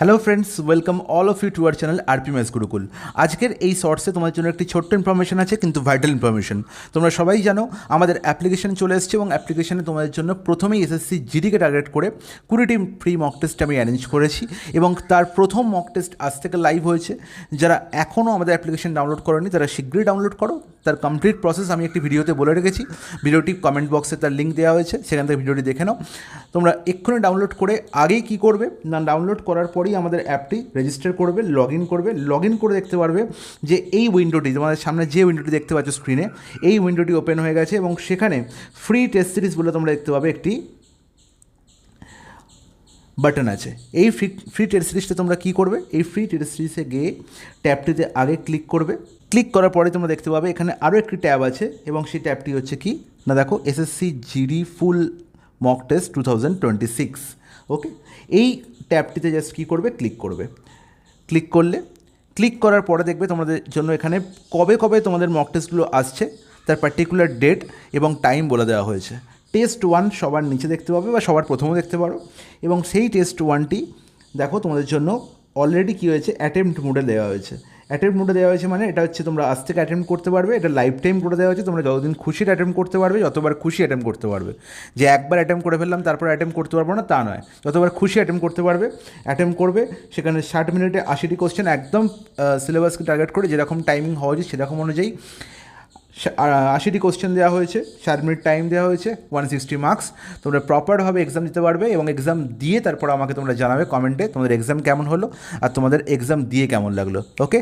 Hello friends, welcome all of you to our channel RP maths Gurukul. আজকের এই শর্টসে তোমার জন্য একটি ছোট্ট ইনফরমেশন আছে, কিন্তু ভাইটাল ইনফরমেশন। তোমরা সবাই জানো আমাদের অ্যাপ্লিকেশন চলে এসেছে এবং অ্যাপ্লিকেশনে তোমাদের জন্য প্রথমেই এসএসসি জিডিকে টার্গেট করে 20টি ফ্রি মক টেস্ট আমি অ্যারেঞ্জ করেছি এবং তার প্রথম মক টেস্ট আজ থেকে লাইভ হয়েছে। যারা এখনও আমাদের অ্যাপ্লিকেশন ডাউনলোড করেনি তারা শীঘ্রই ডাউনলোড করো। তার কমপ্লিট প্রসেস আমি একটি ভিডিওতে বলে রেখেছি, ভিডিওটি কমেন্ট বক্সে তার লিঙ্ক দেওয়া হয়েছে, সেখান থেকে ভিডিওটি দেখে নাও। তোমরা এক্ষুনি ডাউনলোড করে আগেই কী করবে না, ডাউনলোড করার পরেই আমাদের অ্যাপটি রেজিস্টার করবে, লগ ইন করে দেখতে পারবে যে এই উইন্ডোটি তোমাদের সামনে যে উইন্ডোটি দেখতে পাচ্ছ স্ক্রিনে, এই উইন্ডোটি ওপেন হয়ে গেছে এবং সেখানে ফ্রি টেস্ট সিরিজ বলে তোমরা দেখতে পাবে একটি বাটন আছে। এই ফ্রি টেস্ট সিরিজটা তোমরা কী করবে, এই ফ্রি টেস্ট সিরিজে গিয়ে ট্যাবটিতে আগে ক্লিক করবে। ক্লিক করার পরে তোমরা দেখতে পাবে এখানে আরও একটি ট্যাব আছে এবং সেই ট্যাবটি হচ্ছে কি না, দেখো SSC GD full mock test 2026। ওকে, এই ট্যাবটিতে জাস্ট কী করবে, ক্লিক করবে। ক্লিক করার পরে দেখবে তোমাদের জন্য এখানে কবে কবে তোমাদের মক টেস্টগুলো আসছে তার পার্টিকুলার ডেট এবং টাইম বলে দেওয়া হয়েছে। টেস্ট 1 সবার নিচে দেখতে পাবে বা সবার প্রথমে দেখতে পারো এবং সেই টেস্ট 1টি দেখো তোমাদের জন্য অলরেডি কী হয়েছে, অ্যাটেম্পট মোডে দেওয়া হয়েছে। অ্যাটেম্পট মোডে দেওয়া হয়েছে মানে এটা হচ্ছে তোমরা আজ থেকে অ্যাটেম্পট করতে পারবে, এটা লাইফ টাইম করে দেওয়া হয়েছে। তোমরা যতদিন খুশি অ্যাটেম্পট করতে পারবে, যতবার খুশি অ্যাটেম্পট করতে পারবে। যে একবার অ্যাটেম্পট করে ফেললাম তারপর অ্যাটেম্পট করতে পারবো না তা নয়, যতবার খুশি অ্যাটেম্পট করতে পারবে, অ্যাটেম্পট করবে। সেখানে 60 মিনিটে 80টি কোশ্চেন একদম সিলেবাসকে টার্গেট করে যেরকম টাইমিং হওয়া উচিত সেরকম অনুযায়ী 80টি কোশ্চেন দেওয়া হয়েছে, 60 মিনিট টাইম দেওয়া হয়েছে, 160 মার্কস। তোমরা প্রপারভাবে এক্সাম দিতে পারবে এবং এক্সাম দিয়ে তারপর আমাকে তোমরা জানাবে কমেন্টে তোমাদের এক্সাম কেমন হলো আর তোমাদের এক্সাম দিয়ে কেমন লাগলো। ওকে।